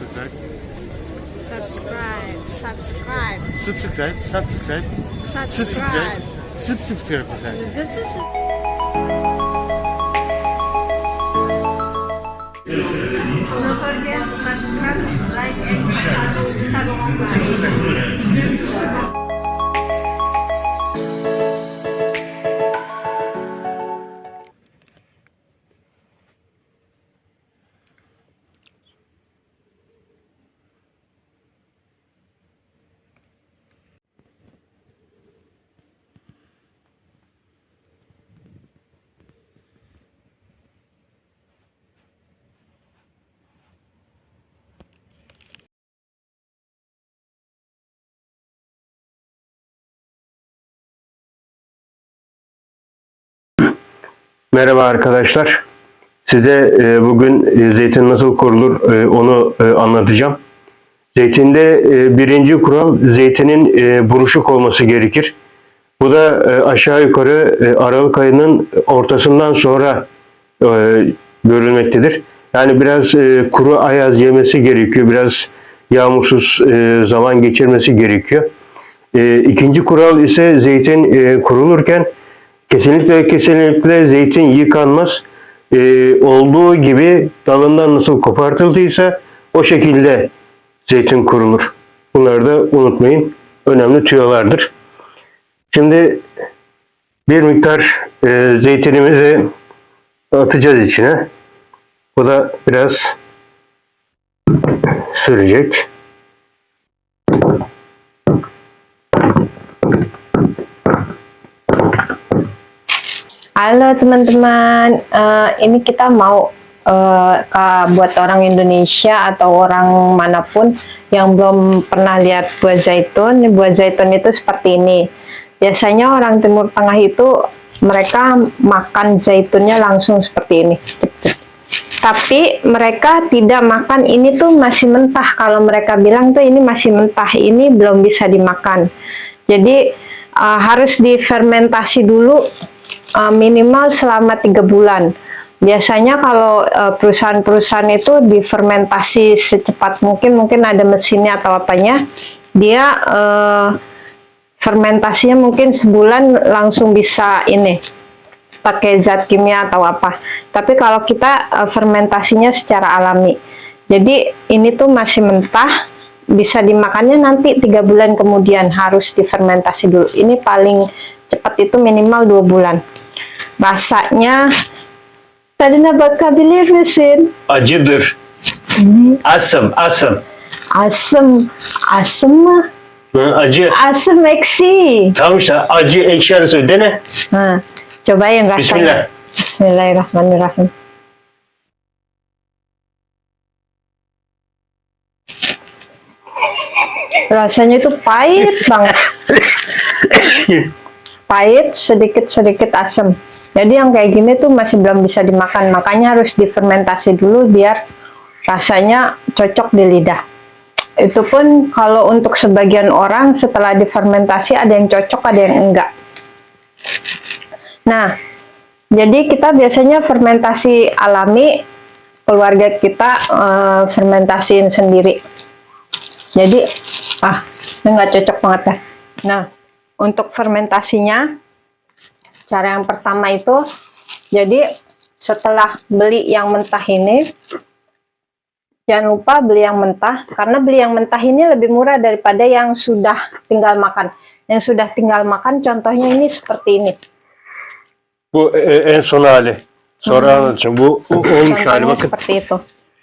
kızlar? Subscribe, subscribe, Subscribe, subscribe, subscribe. subscribe kızlar. Don't forget subscribe, like, and subscribe. Merhaba arkadaşlar. Size bugün zeytin nasıl kurulur onu anlatacağım. Zeytinde birinci kural zeytinin buruşuk olması gerekir. Bu da aşağı yukarı Aralık ayının ortasından sonra görülmektedir. Yani biraz kuru ayaz yemesi gerekiyor. Biraz yağmursuz zaman geçirmesi gerekiyor. İkinci kural ise zeytin kurulurken kesinlikle zeytin yıkanmaz. Olduğu gibi dalından nasıl kopartıldıysa o şekilde zeytin kurulur. Bunları da unutmayın. Önemli tüyolardır. Şimdi bir miktar zeytinimizi atacağız içine. Bu da biraz sürecek. Halo teman-teman, ini kita mau buat orang Indonesia atau orang manapun yang belum pernah lihat buah zaitun. Buah zaitun itu seperti ini. Biasanya orang Timur Tengah itu mereka makan zaitunnya langsung seperti ini. Tapi mereka tidak makan ini tuh masih mentah. Kalau mereka bilang tuh ini masih mentah, ini belum bisa dimakan. Jadi harus difermentasi dulu. Minimal selama 3 bulan. Biasanya kalau perusahaan-perusahaan itu difermentasi secepat mungkin ada mesinnya atau apanya, dia fermentasinya mungkin sebulan langsung bisa ini pakai zat kimia atau apa. Tapi kalau kita fermentasinya secara alami, jadi ini tuh masih mentah, bisa dimakannya nanti 3 bulan kemudian, harus difermentasi dulu. Ini paling cepat itu minimal 2 bulan. Rasanya tadına bakabilir misin? Acıdır. Asım. Asım mı? Acı. Asım eksi. Tamam işte acı ekşi arası dene. Cobain rasanya. Bismillah. Bismillahirrahmanirrahim. Rasanya itu pahit banget. Pahit, sedikit asam. Jadi yang kayak gini tuh masih belum bisa dimakan, makanya harus difermentasi dulu biar rasanya cocok di lidah. Itu pun kalau untuk sebagian orang setelah difermentasi ada yang cocok, ada yang enggak. Nah, jadi kita biasanya fermentasi alami, keluarga kita fermentasiin sendiri. Jadi, ini nggak cocok banget ya. Nah, untuk fermentasinya, cara yang pertama itu, jadi setelah beli yang mentah ini, jangan lupa beli yang mentah, karena beli yang mentah ini lebih murah daripada yang sudah tinggal makan. Yang sudah tinggal makan, contohnya ini seperti ini. Bu en son hali. Sonra anlatacağım. Bu olmuş hali Contohnya bakın. seperti itu.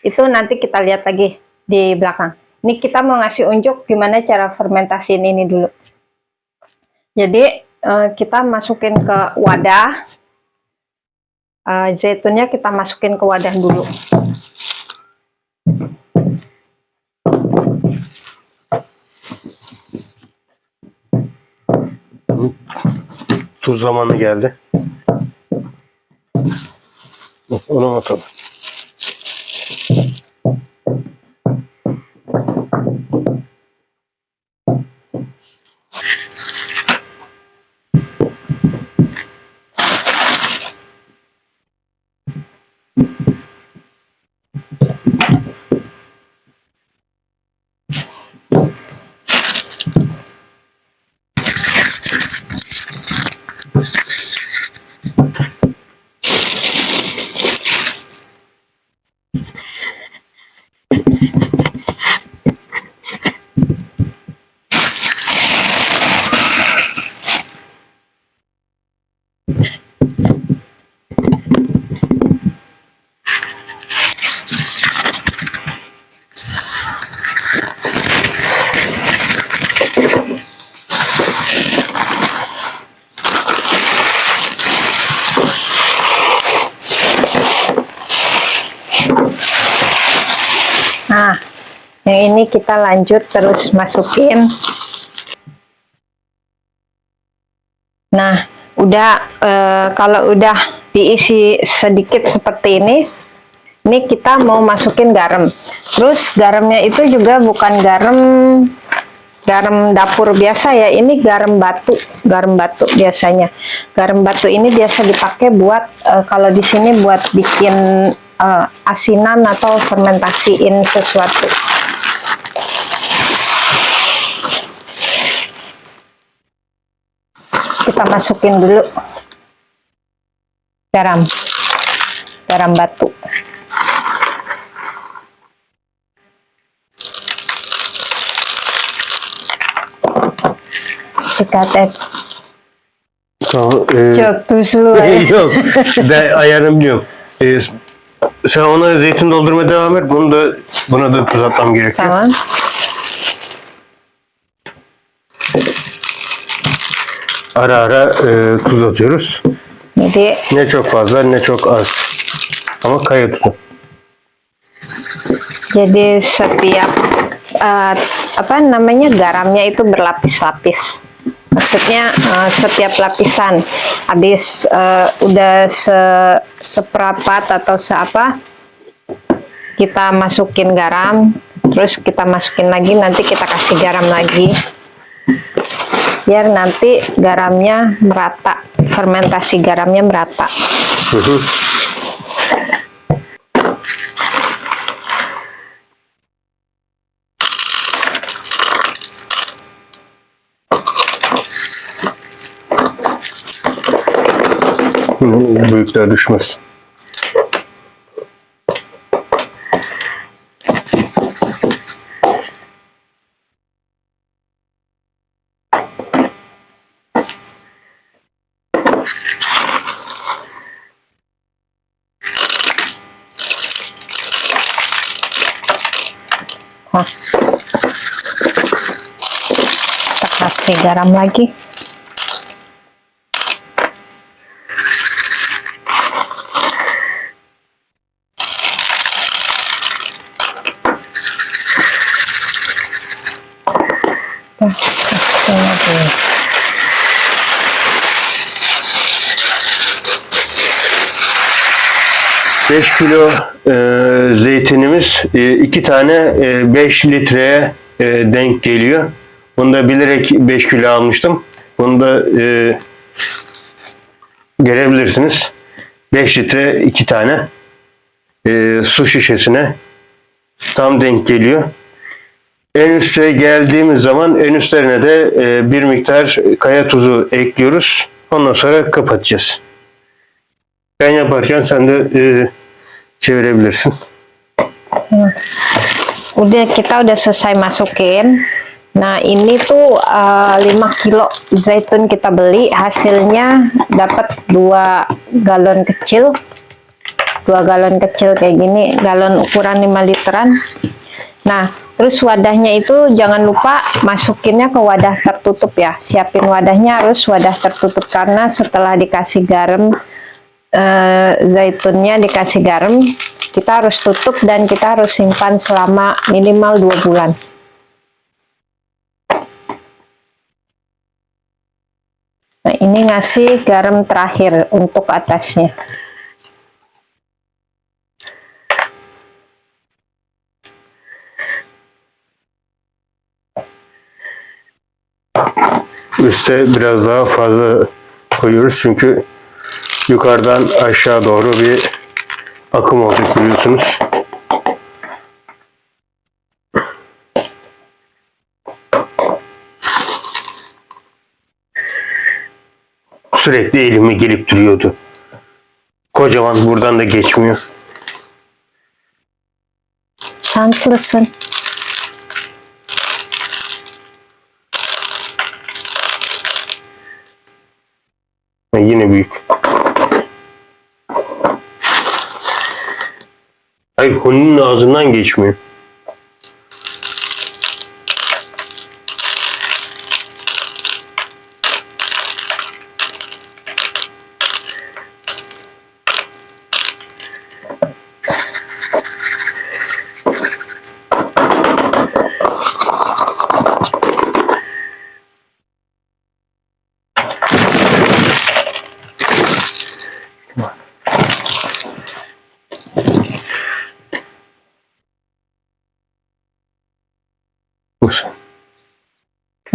Itu nanti kita lihat lagi di belakang. Ini kita mau ngasih unjuk gimana cara fermentasiin ini dulu. Jadi kita masukin ke wadah, zaitunnya kita masukin ke wadah dulu. Tuz zamanı geldi. Onu atalım. Yang ini kita lanjut terus masukin. Nah, udah kalau udah diisi sedikit seperti ini kita mau masukin garam. Terus garamnya itu juga bukan garam dapur biasa ya, ini garam batu biasanya. Garam batu ini biasa dipakai buat kalau di sini buat bikin asinan atau fermentasiin sesuatu. Kita masukin dulu garam batu. Dikkat çok tuzlu. Yok. Ben ayarını biliyorum. Sen ona zeytin doldurmaya devam et. Buna da tuz atmam gerekiyor. Tamam. Ara ara tuz atıyoruz. Jadi Ne çok fazla ne çok az. Ama kaya tuzu. jadi setiap apa namanya garamnya itu berlapis-lapis. Maksudnya setiap lapisan habis udah seperapat atau seapa kita masukin garam, terus kita masukin lagi, nanti kita kasih garam lagi biar nanti garamnya merata, fermentasi garamnya merata. Büyükler düşmez. Nah, kita kasih garam lagi. Masukin lagi. Beş kilo zeytinimiz 2 tane 5 litreye denk geliyor. Bunu da bilerek 5 kilo almıştım. Bunu da görebilirsiniz. 5 litre 2 tane su şişesine tam denk geliyor. En üste geldiğimiz zaman en üstlerine de bir miktar kaya tuzu ekliyoruz. Ondan sonra kapatacağız. Ben yaparken sen de çevirebilirsin. Kita udah selesai masukin. Nah, ini tuh 5 kilo zaitun kita beli, hasilnya dapat 2 galon kecil. 2 galon kecil kayak gini, galon ukuran 5 literan. Nah, terus wadahnya itu jangan lupa masukinnya ke wadah tertutup ya. Siapin wadahnya harus wadah tertutup, karena setelah dikasih garam, zaitunnya dikasih garam, kita harus tutup dan kita harus simpan selama minimal 2 bulan. Nah, ini ngasih garam terakhir untuk atasnya. Üste biraz daha fazla koyuyoruz çünkü yukarıdan aşağı doğru bir akım olacak, biliyorsunuz. Sürekli elime gelip duruyordu. Kocaman, buradan da geçmiyor. Şanslısın. Yine büyük. Hayır, Huni'nin ağzından geçmiyor.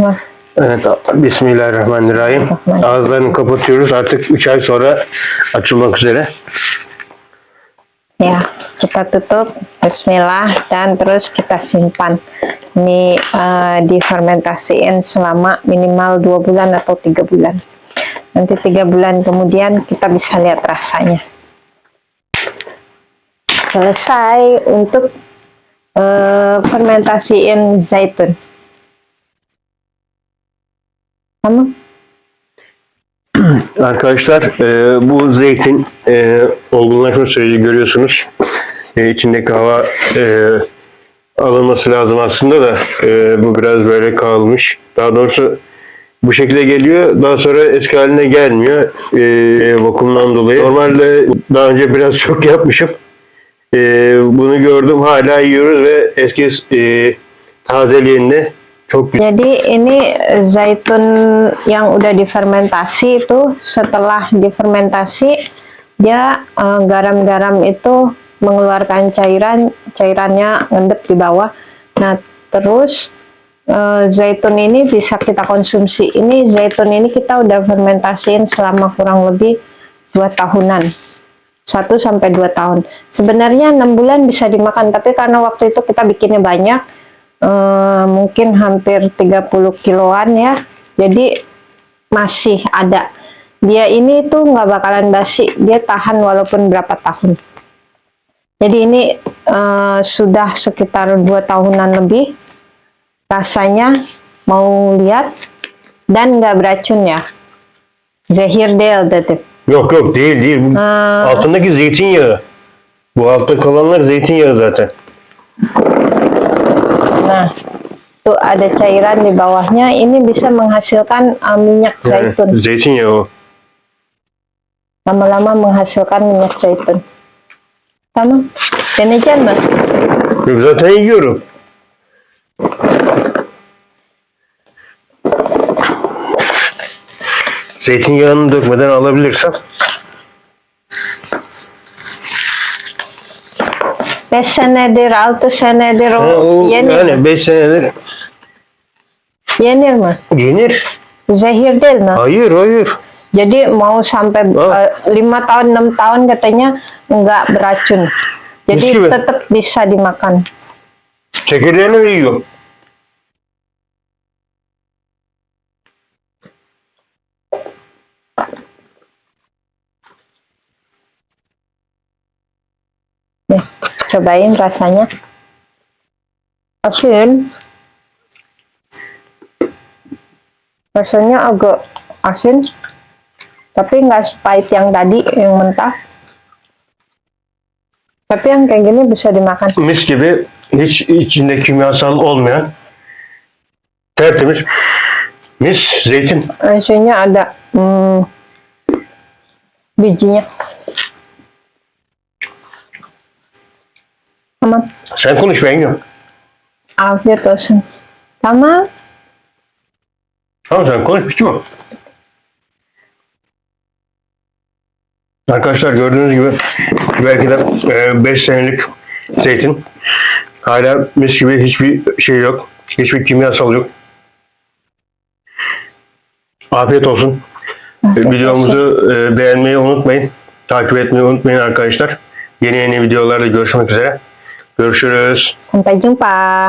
Vah. Evet, Bismillahirrahmanirrahim. Ağızlarını kapatıyoruz. Artık 3 ay sonra açılmak üzere. Ya, kita tutup, bismillah, dan terus kita simpan. Ini difermentasiin selama minimal 2 bulan atau 3 bulan. Nanti 3 bulan kemudian kita bisa lihat rasanya. Selesai untuk fermentasiin zaitun. Tamam. Arkadaşlar bu zeytin olgunlaşma süreci görüyorsunuz. İçindeki hava alınması lazım aslında da bu biraz böyle kalmış. Daha doğrusu bu şekilde geliyor. Daha sonra eski haline gelmiyor. Vakumdan dolayı. Normalde daha önce biraz çok yapmışım. Bunu gördüm. Hala yiyoruz ve eski tazeliğinde çok güzel. Jadi ini zaitun yang udah difermentasi itu setelah difermentasi dia garam-garam itu mengeluarkan cairannya ngendep di bawah. Nah terus zaitun ini bisa kita konsumsi. Ini zaitun ini kita udah fermentasiin selama kurang lebih 2 tahunan. 1 sampai 2 tahun. Sebenarnya 6 bulan bisa dimakan, tapi karena waktu itu kita bikinnya banyak, mungkin hampir 30 kiloan ya, jadi masih ada. Dia ini tuh nggak bakalan basi, dia tahan walaupun berapa tahun. Jadi ini sudah sekitar 2 tahunan lebih. Rasanya mau lihat, dan nggak beracun ya. Zehir değil dedim. Yok değil. Bu altındaki zeytinyağı. Bu altta kalanlar zeytinyağı zaten. Nah, tuh ada cairan di bawahnya. Ini bisa menghasilkan minyak zaitun. Zeytinyağı o. Lama-lama menghasilkan minyak zaitun. Tamam. Deneyecek mi? Yok, zaten yiyorum. Zeytinyağını dökmeden alabilirsem. 5 senedir, 6 senedir o yenir. Yani 5 senedir Yenir mi? yenir. Zehir değil mi? Hayır. Jadi mau sampai 5 tahun, 6 tahun katanya nggak beracun. Jadi Mis gibi. tetap bisa dimakan. Çekirdeğini de yiyor. Nih, cobain rasanya. Asin. Rasanya agak asin, tapi nggak sepahit yang tadi, yang mentah. Tapi yang kayak gini bisa dimakan. Mis gibi, hiç içinde kimyasal olmayan tertemiz mis zeytin. Isinya ada bijinya. Aman. Sen konuş, ben yiyorum. Afiyet olsun. Tamam. Tamam, sen konuş, bitti mi? Arkadaşlar gördüğünüz gibi belki de 5 senelik zeytin. Hala mis gibi, hiçbir şey yok. Hiçbir kimyasal yok. Afiyet olsun. Videomuzu beğenmeyi unutmayın. Takip etmeyi unutmayın arkadaşlar. Yeni videolarda görüşmek üzere. Görüşürüz. Sampai jumpa.